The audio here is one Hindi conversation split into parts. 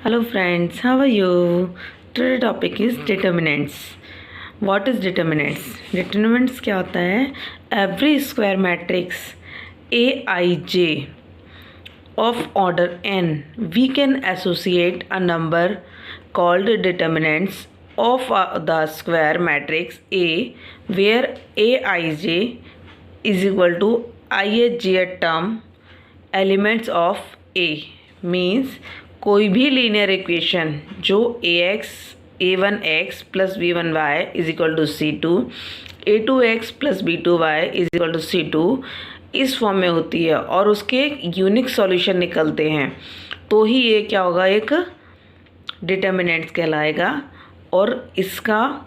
Hello friends, how are you? Today topic is determinants. What is determinants? Determinants क्या होता है? Every square matrix Aij of order n, we can associate a number called determinants of the square matrix A, where Aij is equal to ith term elements of A. Means कोई भी लीनियर इक्वेशन जो a1x plus b1y is equal to c2, a2x plus b2y is equal to c2 इस फॉर्म में होती है और उसके यूनिक सॉल्यूशन निकलते हैं, तो ही ये क्या होगा, एक डिटर्मिनेंट्स कहलाएगा। और इसका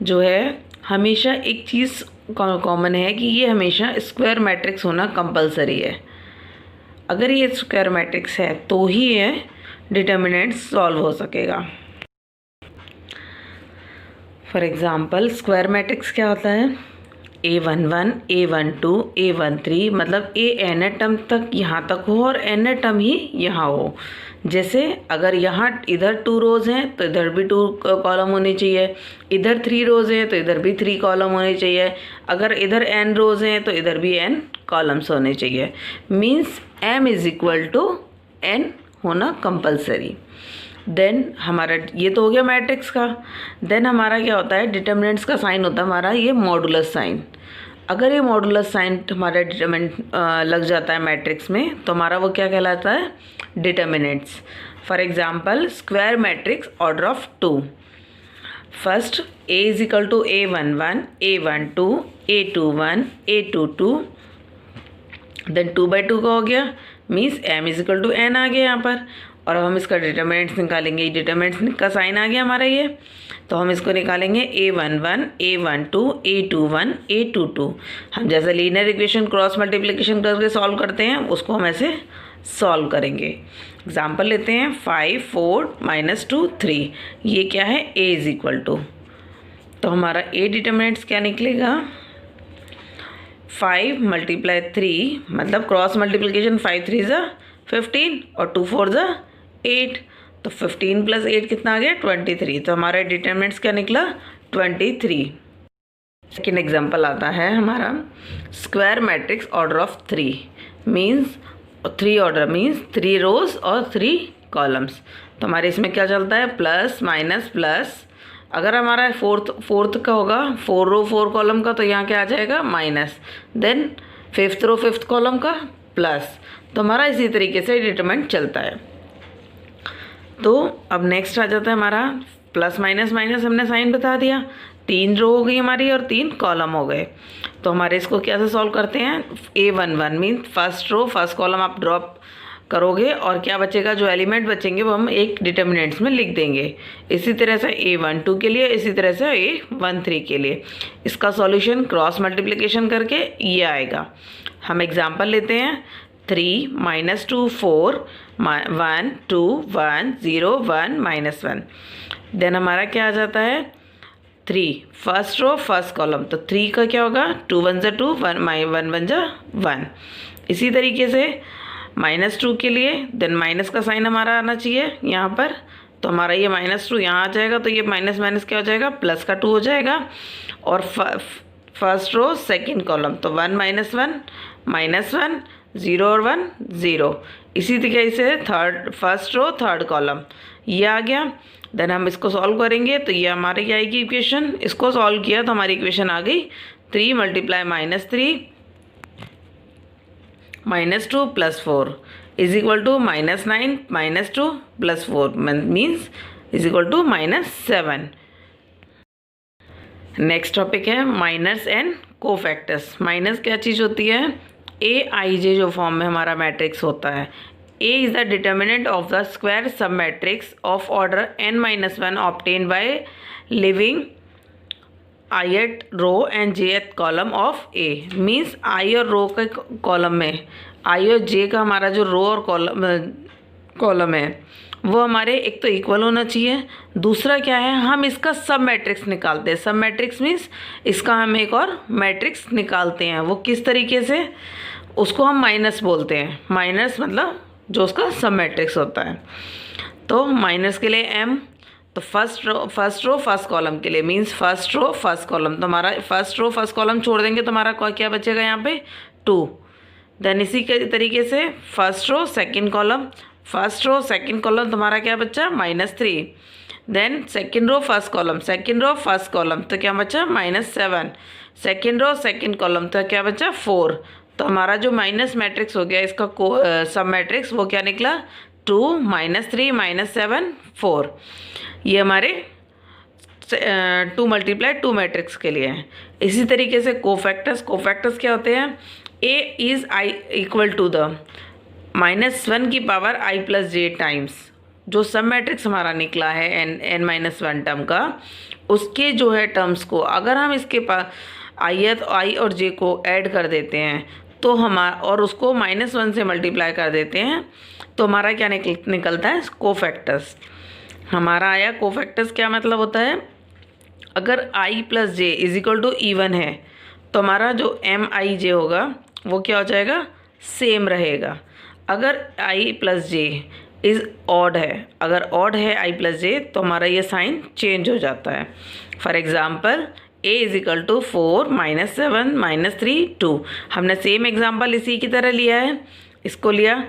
जो है हमेशा एक चीज़ कॉमन है कि ये हमेशा स्क्वायर मैट्रिक्स होना कंपलसरी है। अगर ये स्क्वायर मैट्रिक्स है तो ही ये डिटर्मिनेंट्स सॉल्व हो सकेगा। फॉर एग्ज़ाम्पल स्क्वायर मैट्रिक्स क्या होता है? a11, a12, a13, मतलब a n टर्म तक यहाँ तक हो और n टर्म ही यहाँ हो। जैसे अगर यहाँ इधर 2 रोज़ हैं तो इधर भी 2 कॉलम होने चाहिए, इधर 3 रोज़ हैं तो इधर भी 3 कॉलम होने चाहिए, अगर इधर n रोज़ हैं तो इधर भी n कॉलम्स होने चाहिए। Means m is equal to n होना कंपलसरी। देन हमारा ये तो हो गया मैट्रिक्स का। देन हमारा क्या होता है, डिटर्मिनेंट्स का साइन होता है हमारा ये मॉडुलस साइन। अगर ये मॉडुलस साइन हमारा डिटर्मिनेंट लग जाता है मैट्रिक्स में तो हमारा वो क्या कहलाता है, determinants. For example square matrix order of 2, first a is equal to a11, a12, a21, a22, then 2/2 का हो गया, means m is equal to n आ गया यहाँ पर। और अब हम इसका डिटर्मिनेंट्स निकालेंगे। डिटर्मिनेंट्स का साइन आ गया हमारा ये, तो हम इसको निकालेंगे a11, a12, a21, a22। हम जैसे लीनियर इक्वेशन क्रॉस मल्टीप्लिकेशन करके सॉल्व करते हैं उसको हम ऐसे सॉल्व करेंगे। एग्जाम्पल लेते हैं 5, 4, -2, 3। ये क्या है, a इज इक्वल टू, तो हमारा a डिटर्मिनेंट्स क्या निकलेगा, 5 × 3, मतलब क्रॉस मल्टीप्लिकेशन 5 3 ज़ा 15 और 2 4 ज़ा 8, तो 15 + 8 कितना आ गया, 23। तो हमारा डिटर्मिनेंट्स क्या निकला, 23। सेकेंड एग्जांपल आता है हमारा square matrix order of 3, means 3 order means 3 रोज और 3 कॉलम्स। तो हमारे इसमें क्या चलता है, प्लस माइनस प्लस। अगर हमारा फोर्थ का होगा 4 रो 4 कॉलम का, तो यहाँ क्या आ जाएगा, माइनस। देन 5th रो 5th कॉलम का प्लस। तो हमारा इसी तरीके से डिटरमिनेंट चलता है। तो अब नेक्स्ट आ जाता है हमारा प्लस माइनस माइनस, हमने साइन बता दिया। 3 रो हो गई हमारी और 3 कॉलम हो गए। तो हमारे इसको कैसे सॉल्व करते हैं, a11 mean first row first column आप ड्रॉप करोगे और क्या बचेगा, जो एलिमेंट बचेंगे वो हम एक डिटर्मिनेंट्स में लिख देंगे। इसी तरह से a12 के लिए, इसी तरह से a13 के लिए। इसका सॉल्यूशन क्रॉस मल्टीप्लिकेशन करके ये आएगा। हम एग्जांपल लेते हैं 3 -2 4 1 2 1 0 1 -1। देन हमारा क्या आ जाता है, 3 फर्स्ट रो फर्स्ट कॉलम, तो 3 का क्या होगा, 2 1 ज़ा 2 1 1 ज़ा 1। इसी तरीके से -2 के लिए देन माइनस का साइन हमारा आना चाहिए यहाँ पर, तो हमारा ये -2 यहाँ आ जाएगा, तो ये माइनस माइनस क्या हो जाएगा, प्लस का 2 हो जाएगा। और फर्स्ट रो सेकंड कॉलम, तो 1 -1 -1 0 और 1 0। इसी तरीके से फर्स्ट रो थर्ड कॉलम ये आ गया। देन हम इसको सॉल्व करेंगे तो ये हमारी क्या आएगी इक्वेशन। इसको सॉल्व किया तो हमारी इक्वेशन आ गई 3 × -3 -2 + 4 is equal to -9 -2 + 4 means is equal to -7। Next topic है माइनस एंड कोफैक्टर्स। माइनस क्या चीज़ होती है, aij जो फॉर्म में हमारा मैट्रिक्स होता है। a is the determinant of the square sub matrix of order n-1 obtain by leaving ith row and jth column of a। Means i और रो के कॉलम में i और j का हमारा जो रो और कॉलम है वो हमारे एक तो इक्वल होना चाहिए, दूसरा क्या है, हम इसका सब मैट्रिक्स निकालते हैं। सब मैट्रिक्स मीन्स इसका हम एक और मैट्रिक्स निकालते हैं। वो किस तरीके से, उसको हम माइनस बोलते हैं। माइनस मतलब जो उसका सब मैट्रिक्स होता है। तो माइनस के लिए m, तो फर्स्ट रो फर्स्ट कॉलम के लिए means first row first column, तो हमारा फर्स्ट रो फर्स्ट कॉलम छोड़ देंगे तो हमारा क्या बचेगा यहाँ पे 2। देन इसी के तरीके से first row second column, first row second column तुम्हारा क्या बच्चा -3। Then second row first column तो क्या बचा -7। सेकंड रो सेकंड कॉलम तो क्या बचा 4। तो हमारा जो माइनस मैट्रिक्स हो गया इसका सब मैट्रिक्स वो क्या निकला 2 -3 -7 4। ये हमारे 2 × 2 मैट्रिक्स के लिए है। इसी तरीके से कोफैक्टर्स क्या होते हैं, a is i equal to the -1 की पावर i + j टाइम्स जो सब मैट्रिक्स हमारा निकला है n-1 टर्म का, उसके जो है टर्म्स को अगर हम इसके पास i और j को ऐड कर देते हैं तो हमारा और उसको -1 से मल्टीप्लाई कर देते हैं तो हमारा क्या निकलता है कोफैक्टर्स। हमारा आया कोफैक्टर्स क्या मतलब होता है, अगर i + j = even है तो हमारा जो mij होगा वो क्या हो जाएगा सेम रहेगा। अगर i + j इज़ ऑड है, अगर ऑड है i + j तो हमारा ये साइन चेंज हो जाता है। For example a = 4 -7 -3 2। हमने सेम एग्जाम्पल इसी की तरह लिया है, इसको लिया।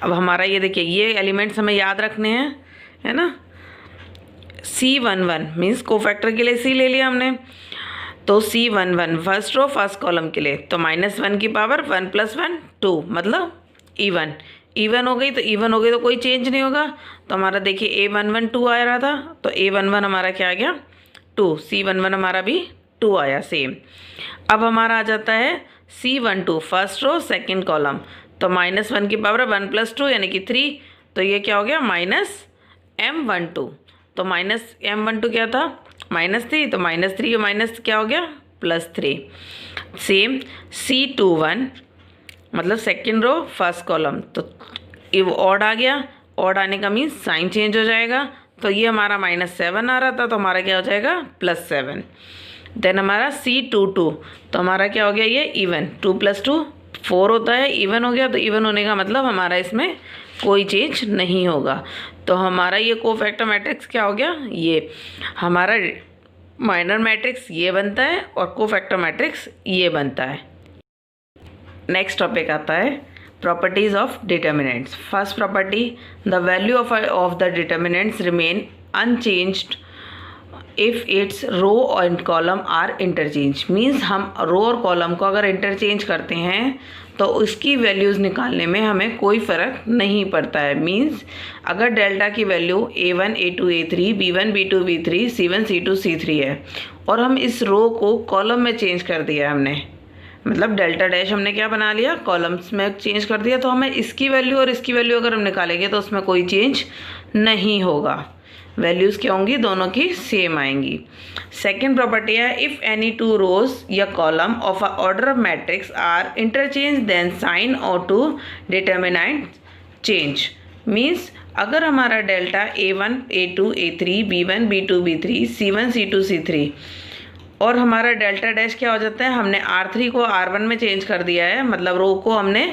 अब हमारा ये देखिए ये एलिमेंट्स हमें याद रखने हैं, है ना। C11 मीन्स कोफैक्टर के लिए C ले लिया हमने, तो C11 first row first column के लिए तो -1 की पावर 1 + 1 2 मतलब इवन हो गई। तो कोई चेंज नहीं होगा। तो हमारा देखिए A11 2 आ रहा था तो A11 हमारा क्या आ गया 2, C11 हमारा भी 2 आया सेम। अब हमारा आ जाता है C12 first row second column तो -1 की पावर 1 + 2 यानी कि 3, तो ये क्या हो गया -M12। तो -M12 क्या था -3, तो -3 और माइनस क्या हो गया +3। सेम C21 मतलब सेकंड रो फर्स्ट कॉलम तो ये ऑड आ गया, ऑड आने का मीन्स साइन चेंज हो जाएगा। तो ये हमारा -7 आ रहा था तो हमारा क्या हो जाएगा +7। देन हमारा C22 तो हमारा क्या हो गया ये इवन, 2 + 2 4 होता है, इवन हो गया। तो इवन होने का मतलब हमारा इसमें कोई चेंज नहीं होगा। तो हमारा ये कोफैक्टर मैट्रिक्स क्या हो गया, ये हमारा माइनर मैट्रिक्स ये बनता है और कोफैक्टर मैट्रिक्स ये बनता है। नेक्स्ट टॉपिक आता है properties of determinants. First property, the value of the determinants remain unchanged if its row and column are interchange. मीन्स हम रो और कॉलम को अगर इंटरचेंज करते हैं तो उसकी वैल्यूज़ निकालने में हमें कोई फ़र्क नहीं पड़ता है। मीन्स अगर डेल्टा की value A1 A2 A3 B1 B2 B3 C1 C2 C3 है और हम इस रो को कॉलम में चेंज कर दिया हमने, मतलब डेल्टा डैश हमने क्या बना लिया कॉलम्स में चेंज कर दिया, तो हमें इसकी वैल्यू और इसकी वैल्यू अगर हम निकालेंगे तो उसमें कोई चेंज नहीं होगा। वैल्यूज़ क्या होंगी दोनों की सेम आएंगी। सेकेंड प्रॉपर्टी है इफ़ एनी 2 रोज या column of a order of matrix are interchange then sign और टू डिटर्मिनेंट चेंज। मीन्स अगर हमारा delta A1 A2 A3 B1 B2 B3 C1 C2 C3 और हमारा डेल्टा डैश क्या हो जाता है, हमने R3 को R1 में चेंज कर दिया है, मतलब रो को हमने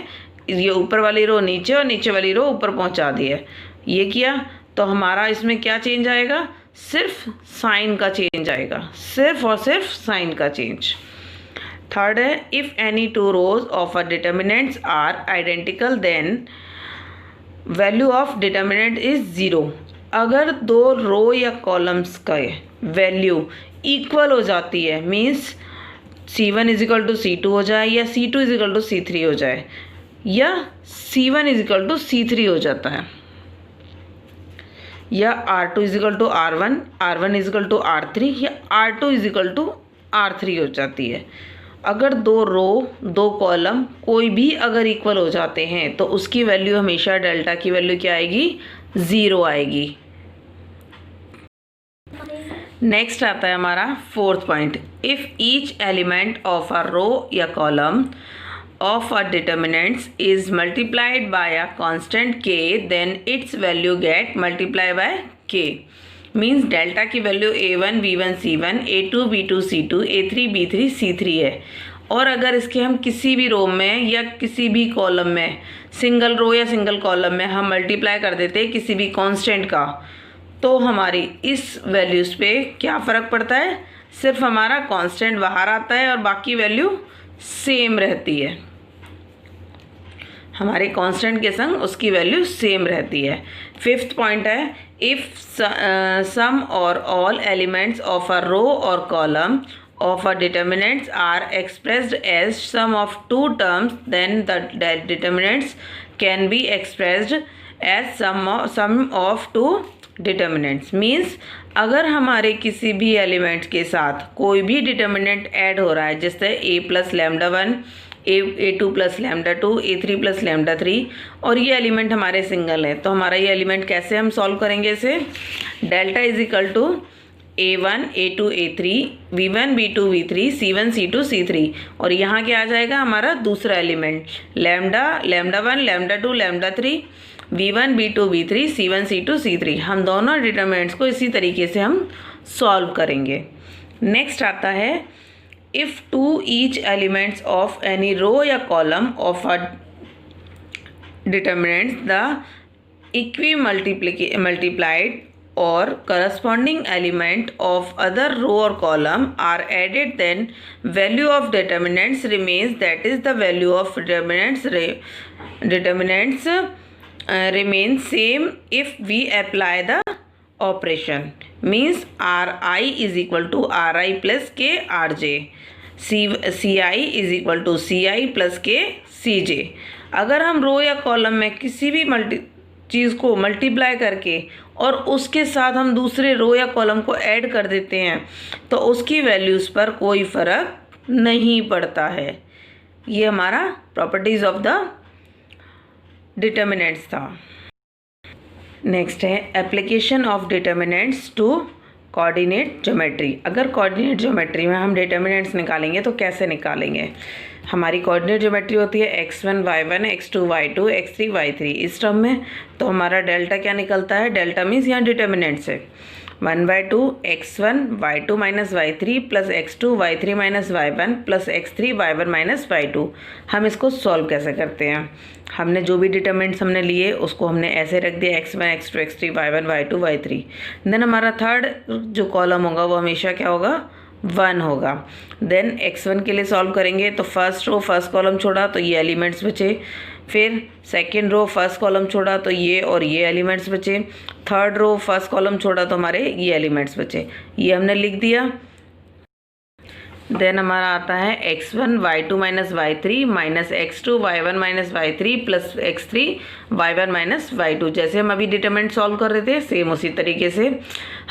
ये ऊपर वाली रो नीचे और नीचे वाली रो ऊपर पहुंचा दी है। ये किया तो हमारा इसमें क्या चेंज आएगा, सिर्फ साइन का चेंज आएगा, सिर्फ और सिर्फ साइन का चेंज। थर्ड है if any 2 rows of a determinants are identical then value of determinant is 0। अगर 2 रो या कॉलम्स का वैल्यू इक्वल हो जाती है, मीन्स C1 = C2 हो जाए या C2 = C3 हो जाए या C1 = C3 हो जाता है या R2 = R1 R1 = R3 या R2 = R3 हो जाती है। अगर 2 रो 2 कॉलम कोई भी अगर इक्वल हो जाते हैं तो उसकी वैल्यू हमेशा डेल्टा की वैल्यू क्या आएगी 0 आएगी। नेक्स्ट आता है हमारा fourth point, if each element of a row या column of a determinants is multiplied by a constant k then its value get multiply by k। Means delta की value A1 B1 C1 A2 B2 C2 A3 B3 C3 है और अगर इसके हम किसी भी रो में या किसी भी कॉलम में, सिंगल रो या सिंगल कॉलम में हम मल्टीप्लाई कर देते हैं किसी भी कांस्टेंट का, तो हमारी इस वैल्यूज़ पे क्या फ़र्क पड़ता है, सिर्फ हमारा कांस्टेंट बाहर आता है और बाकी वैल्यू सेम रहती है। हमारे कांस्टेंट के संग उसकी वैल्यू सेम रहती है। फिफ्थ पॉइंट है, इफ़ सम और ऑल एलिमेंट्स ऑफ अ रो और column of a determinants are expressed as sum of two terms, then the determinants can be expressed as sum of two determinants. Means अगर हमारे किसी भी एलिमेंट के साथ कोई भी डिटर्मिनेंट ऐड हो रहा है, जैसे a plus lambda 1, a2 plus lambda 2, a3 plus lambda 3, और ये एलिमेंट हमारे सिंगल है, तो हमारा ये एलिमेंट कैसे हम सॉल्व करेंगे इसे, delta is equal to a1 a2 a3 v1 v2 v3 c1 c2 c3, और यहाँ क्या आ जाएगा हमारा दूसरा element lambda 1 lambda 2 lambda 3 v1 v2 v3 c1 c2 c3। हम दोनों डिटरमिनेंट्स को इसी तरीके से हम सॉल्व करेंगे। नेक्स्ट आता है, if two each elements of any row या column of a determinants the equimultiplied or corresponding element of other row or column are added, then value of determinants remains, that is the value of determinants remains same if we apply the operation. Means ri is equal to ri plus k rj, ci is equal to ci plus k cj। अगर हम रो या कॉलम में किसी भी चीज़ को मल्टीप्लाई करके और उसके साथ हम दूसरे रो या कॉलम को ऐड कर देते हैं तो उसकी वैल्यूज़ पर कोई फ़र्क नहीं पड़ता है। ये हमारा प्रॉपर्टीज़ ऑफ द डिटर्मिनेंट्स था। नेक्स्ट है application of determinants to coordinate geometry. अगर कोऑर्डिनेट ज्योमेट्री में हम डिटर्मिनेंट्स निकालेंगे तो कैसे निकालेंगे, हमारी कोऑर्डिनेट ज्योमेट्री होती है x1 y1 x2 y2 x3 y3 इस टर्म में, तो हमारा डेल्टा क्या निकलता है, डेल्टा मीन्स यहाँ डिटर्मिनेंट्स है 1/2 x1 y2 minus y3 plus x2 y3 minus y1 plus x3 y1 minus y2। हम इसको सॉल्व कैसे करते हैं, हमने जो भी डिटर्मिनेंट्स हमने लिए उसको हमने ऐसे रख दिया x1 x2 x3 y1 y2 y3। Then हमारा थर्ड जो कॉलम होगा वो हमेशा क्या होगा, 1 होगा। देन x1 के लिए सॉल्व करेंगे तो फर्स्ट रो फर्स्ट कॉलम छोड़ा तो ये एलिमेंट्स बचे, फिर सेकेंड रो फर्स्ट कॉलम छोड़ा तो ये और ये एलिमेंट्स बचे, थर्ड रो फर्स्ट कॉलम छोड़ा तो हमारे ये एलिमेंट्स बचे, ये हमने लिख दिया। देन हमारा आता है x1 y2 minus y3 minus x2 y1 minus y3 plus x3 y1 minus y2। जैसे हम अभी डिटरमिनेंट सॉल्व कर रहे थे सेम उसी तरीके से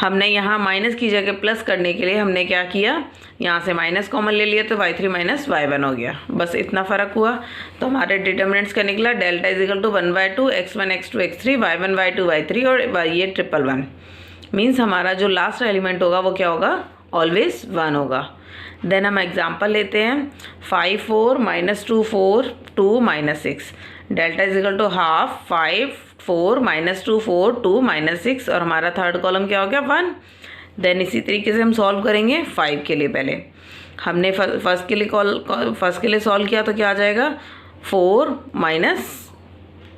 हमने यहाँ माइनस की जगह प्लस करने के लिए हमने क्या किया, यहाँ से माइनस कॉमन ले लिया तो y3 माइनस y1 हो गया, बस इतना फ़र्क हुआ। तो हमारे डिटरमिनेंट्स का निकला delta is equal to 1/2 x1 x2 x3 y1 y2 y3 और ये 111। मीन्स हमारा जो लास्ट एलिमेंट होगा वो क्या होगा, ऑलवेज 1 होगा। देन हम एग्जाम्पल लेते हैं 5 4 minus 2 4 2 minus 6, delta is equal to half 5 4 minus 2 4 2 minus 6, और हमारा थर्ड कॉलम क्या हो गया 1। देन इसी तरीके से हम सॉल्व करेंगे 5 के लिए। पहले हमने फर्स्ट के लिए सॉल्व किया तो क्या आ जाएगा, 4 माइनस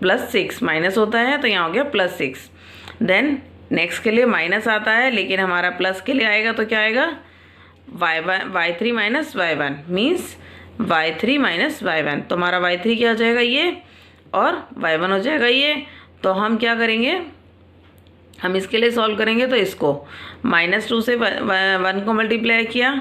प्लस 6 माइनस होता है तो यहाँ हो गया प्लस 6। देन नेक्स्ट के लिए माइनस आता है लेकिन हमारा प्लस के लिए आएगा तो क्या आएगा, y3 minus y1 means y3 minus y1, तो हमारा y3 क्या हो जाएगा ये और y1 हो जाएगा ये। तो हम क्या करेंगे, हम इसके लिए सॉल्व करेंगे तो इसको -2 से 1 को मल्टीप्लाई किया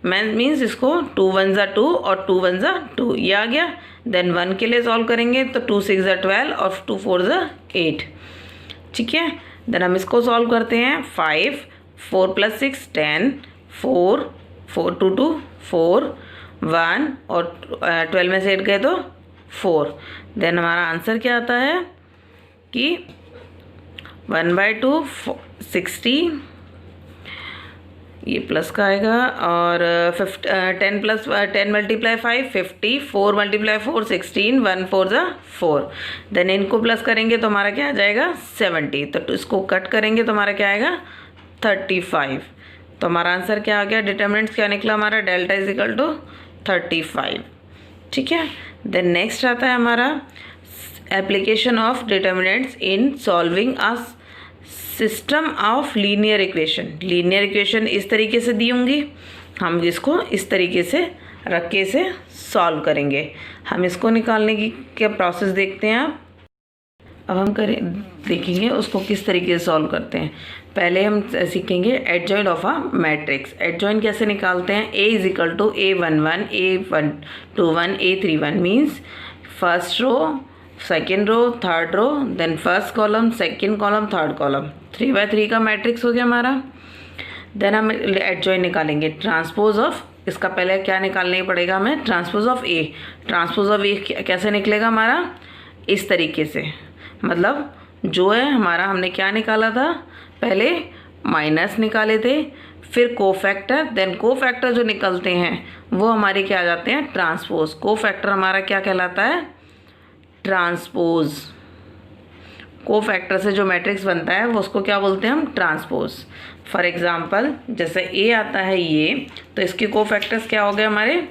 मीन्स इसको 2 1 ज़ा 2 और 2 1 ज़ा 2 ये आ गया। देन 1 के लिए सॉल्व करेंगे तो 2 6 ज़ा 12 और 2 4 ज़ा 8, ठीक है। देन हम इसको सॉल्व करते हैं 5 4 प्लस 6 10 4 4 2 2 4 1 और 12 में से 8 गए तो 4। देन हमारा आंसर क्या आता है कि 1/2 60, ये प्लस का आएगा, और 10 मल्टीप्लाई 5 50 4 मल्टीप्लाई 4 16 1 4 ज़ा 4। देन इनको प्लस करेंगे तो हमारा क्या आ जाएगा 70, तो इसको कट करेंगे तो हमारा क्या आएगा 35। तो हमारा आंसर क्या आ गया, डिटरमिनेंट्स क्या निकला हमारा, डेल्टा इज इक्वल टू 35। ठीक है। देन नेक्स्ट आता है हमारा application of determinants in solving a system of linear equation. Linear equation इस तरीके से दी होंगी, हम इसको इस तरीके से रख के इसे सॉल्व करेंगे। हम इसको निकालने की क्या प्रोसेस देखते हैं आप। अब हम देखेंगे उसको किस तरीके से सॉल्व करते हैं। पहले हम सीखेंगे adjoint of a matrix. Adjoint कैसे निकालते हैं। A is equal to A11 A21 A31 means first row, second row, third row, then first column, second column, third column, 3x3 का मैट्रिक्स हो गया हमारा। देन हम एडजॉइंट निकालेंगे ट्रांसपोज ऑफ, इसका पहले क्या निकालने पड़ेगा हमें, transpose of A। Transpose of A कैसे निकलेगा हमारा, इस तरीके से, मतलब जो है हमारा हमने क्या निकाला था, पहले माइनस निकाले थे, फिर कोफैक्टर, देन कोफैक्टर जो निकलते हैं वो हमारे क्या आ जाते हैं, ट्रांसपोज। कोफैक्टर हमारा क्या कहलाता है, ट्रांसपोज। कोफैक्टर से जो मैट्रिक्स बनता है वो उसको क्या बोलते हैं हम, ट्रांसपोज। फॉर एग्जांपल जैसे A आता है ये, तो इसके कोफैक्टर्स क्या हो गए हमारे,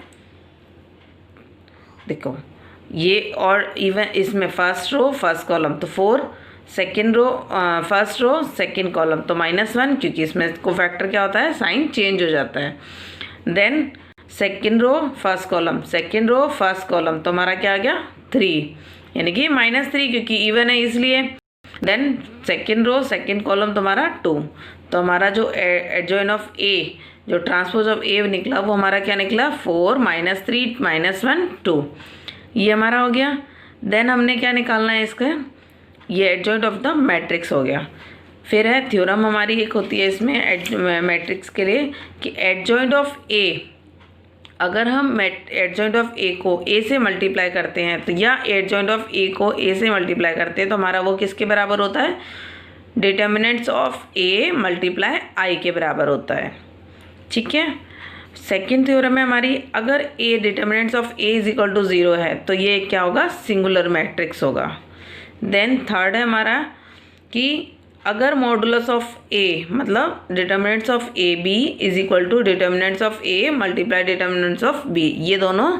देखो ये, और इवन इसमें फर्स्ट रो फर्स्ट कॉलम तो 4, second row first row second column तो -1, क्योंकि इसमें कोफैक्टर क्या होता है, साइन चेंज हो जाता है। Then second row first column, second row first column तो हमारा क्या आ गया 3, यानी कि -3 क्योंकि इवन है इसलिए। Then second row second column तुम्हारा 2, तो हमारा जो एडजॉइन ऑफ A, जो ट्रांसपोज ऑफ A निकला वो हमारा क्या निकला, 4 -3 -1 2, ये हमारा हो गया। देन हमने क्या निकालना है इसका, ये एडजॉइंट ऑफ द मैट्रिक्स हो गया। फिर है थ्योरम हमारी एक होती है इसमें मैट्रिक्स के लिए कि एडजॉइंट ऑफ A, अगर हम एडजॉइंट ऑफ A को A से मल्टीप्लाई करते हैं तो, या एडजॉइंट ऑफ A को A से मल्टीप्लाई करते हैं तो हमारा वो किसके बराबर होता है, determinants of A multiply I के बराबर होता है। ठीक है। सेकेंड थ्योरम में हमारी, अगर A determinants of A is equal to 0 है तो ये क्या होगा, सिंगुलर मैट्रिक्स होगा। देन थर्ड है हमारा कि अगर मॉडुलस ऑफ A, मतलब determinants of A B is equal to determinants of A multiply determinants of B, ये दोनों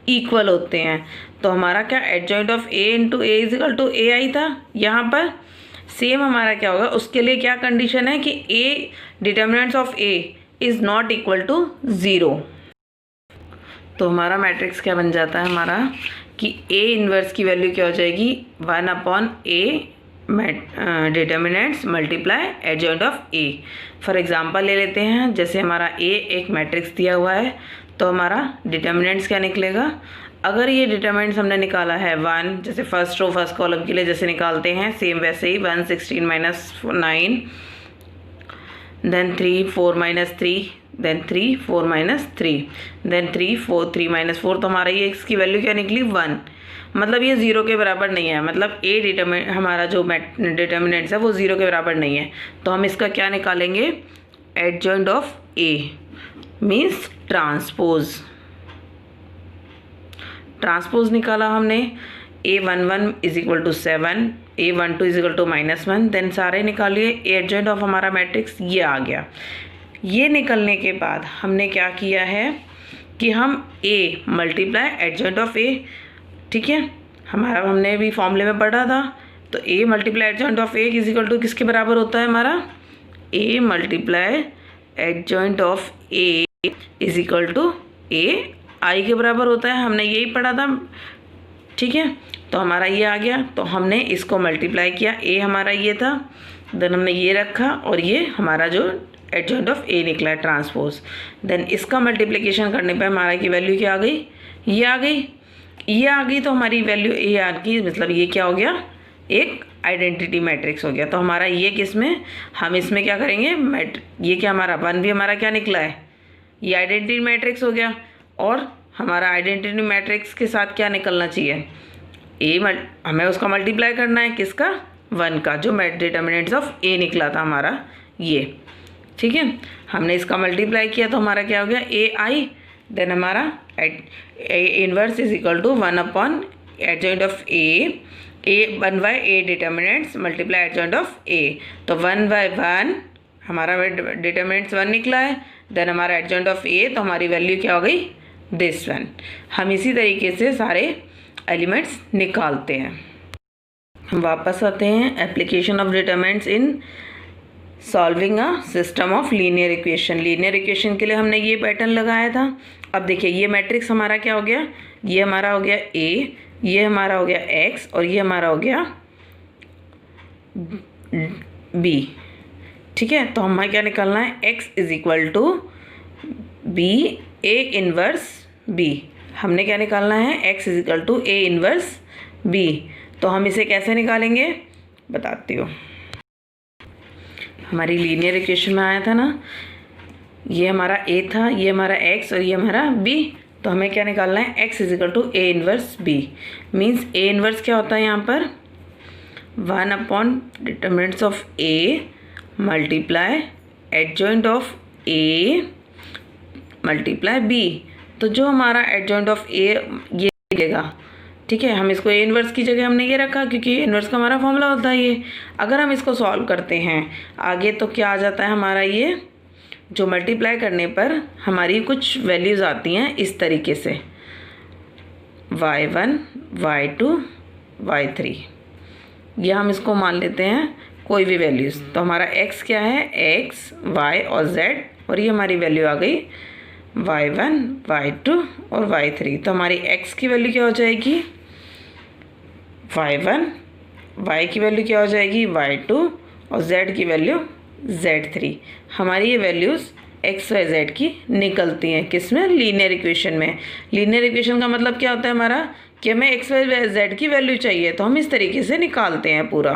इक्वल होते हैं, तो हमारा क्या adjoint of A into A is equal to AI था। यहाँ पर सेम हमारा क्या होगा, उसके लिए क्या कंडीशन है कि A determinants of A is not equal to 0, तो हमारा मैट्रिक्स क्या बन जाता है हमारा कि A इन्वर्स की वैल्यू क्या हो जाएगी, 1/A determinants multiply adjoint of A। For example ले लेते हैं, जैसे हमारा A एक मैट्रिक्स दिया हुआ है तो हमारा डिटर्मिनेंट्स क्या निकलेगा, अगर ये डिटर्मिनेंट्स हमने निकाला है 1, जैसे फर्स्ट रो फर्स्ट कॉलम के लिए जैसे निकालते हैं सेम वैसे ही 1 16 -9, देन 3 4 -3, देन 3 4 -3, देन 3 4 3 -4, तो हमारा ये इसकी वैल्यू क्या निकली 1, मतलब ये 0 के बराबर नहीं है, मतलब A हमारा जो डिटर्मिनेंट्स है वो 0 के बराबर नहीं है, तो हम इसका क्या निकालेंगे, adjoint of A means transpose. Transpose निकाला हमने, A11 is equal to 7, A12 is equal to -1, then सारे निकालिए, एडजॉइंट ऑफ हमारा मैट्रिक्स ये आ गया। ये निकलने के बाद हमने क्या किया है कि हम A multiply adjoint of A, ठीक है, हमारा हमने भी फॉर्मूले में पढ़ा था, तो A multiply adjoint of A is equal to किसके बराबर होता है हमारा, A multiply adjoint of A is equal to A I के बराबर होता है, हमने यही पढ़ा था। ठीक है, तो हमारा ये आ गया, तो हमने इसको मल्टीप्लाई किया, A हमारा ये था, देन हमने ये रखा और ये हमारा जो एडजॉइंट ऑफ A निकला है ट्रांसपोज, देन इसका मल्टीप्लिकेशन करने पे हमारा की वैल्यू क्या आ गई, ये आ गई, ये आ गई, तो हमारी वैल्यू A आ गई, मतलब ये क्या हो गया, एक आइडेंटिटी मैट्रिक्स हो गया। तो हमारा ये किस में, हम इसमें क्या करेंगे, ये क्या हमारा 1 भी हमारा क्या निकला है, ये आइडेंटिटी मैट्रिक्स हो गया, और हमारा आइडेंटिटी मैट्रिक्स के साथ क्या निकलना चाहिए, हमें उसका मल्टीप्लाई करना है किसका, 1 का, जो डिटर्मिनेंट्स ऑफ A निकला था हमारा ये। ठीक है, हमने इसका मल्टीप्लाई किया तो हमारा क्या हो गया, AI, देन हमारा inverse is equal to 1 adjoint of A 1/A determinants multiply adjoint of A, तो 1/1 हमारा डिटर्मिनेंट्स 1 निकला है, देन हमारा एडजॉइंट ऑफ A, तो हमारी वैल्यू क्या हो गई दिस वन। हम इसी तरीके से सारे एलिमेंट्स निकालते हैं। हम वापस आते हैं application of determinants in solving a system of linear equation. Linear equation के लिए हमने ये पैटर्न लगाया था। अब देखिए ये मैट्रिक्स हमारा क्या हो गया, ये हमारा हो गया A, ये हमारा हो गया X और ये हमारा हो गया B। ठीक है, तो हमें क्या निकालना है, X is equal to B A inverse B। हमने क्या निकालना है, X is equal to A inverse B। तो हम इसे कैसे निकालेंगे बताती हूँ। हमारी लीनियर इक्वेशन में आया था ना, ये हमारा A था, ये हमारा X और ये हमारा B। तो हमें क्या निकालना है, X is equal to A inverse B। Means A inverse क्या होता है यहाँ पर, 1 upon determinants of A multiply adjoint of A multiply B। तो जो हमारा एडजॉइंट ऑफ A ये मिलेगा, ठीक है। हम इसको A इनवर्स की जगह हमने ये रखा क्योंकि A इनवर्स का हमारा फॉर्मूला होता है ये। अगर हम इसको सॉल्व करते हैं आगे तो क्या आ जाता है हमारा, ये जो मल्टीप्लाई करने पर हमारी कुछ वैल्यूज़ आती हैं इस तरीके से, y1 y2 y3। ये हम इसको मान लेते हैं कोई भी वैल्यूज़। तो हमारा x क्या है, x y और z, और ये हमारी वैल्यू आ गई y1 y2 और y3। तो हमारी x की वैल्यू क्या हो जाएगी, y1, y की वैल्यू क्या हो जाएगी y2 और z की वैल्यू z3। हमारी ये वैल्यूज़ x y z की निकलती हैं किस में, लीनियर इक्वेशन में। लीनियर इक्वेशन का मतलब क्या होता है हमारा, कि हमें x y z की वैल्यू चाहिए तो हम इस तरीके से निकालते हैं पूरा।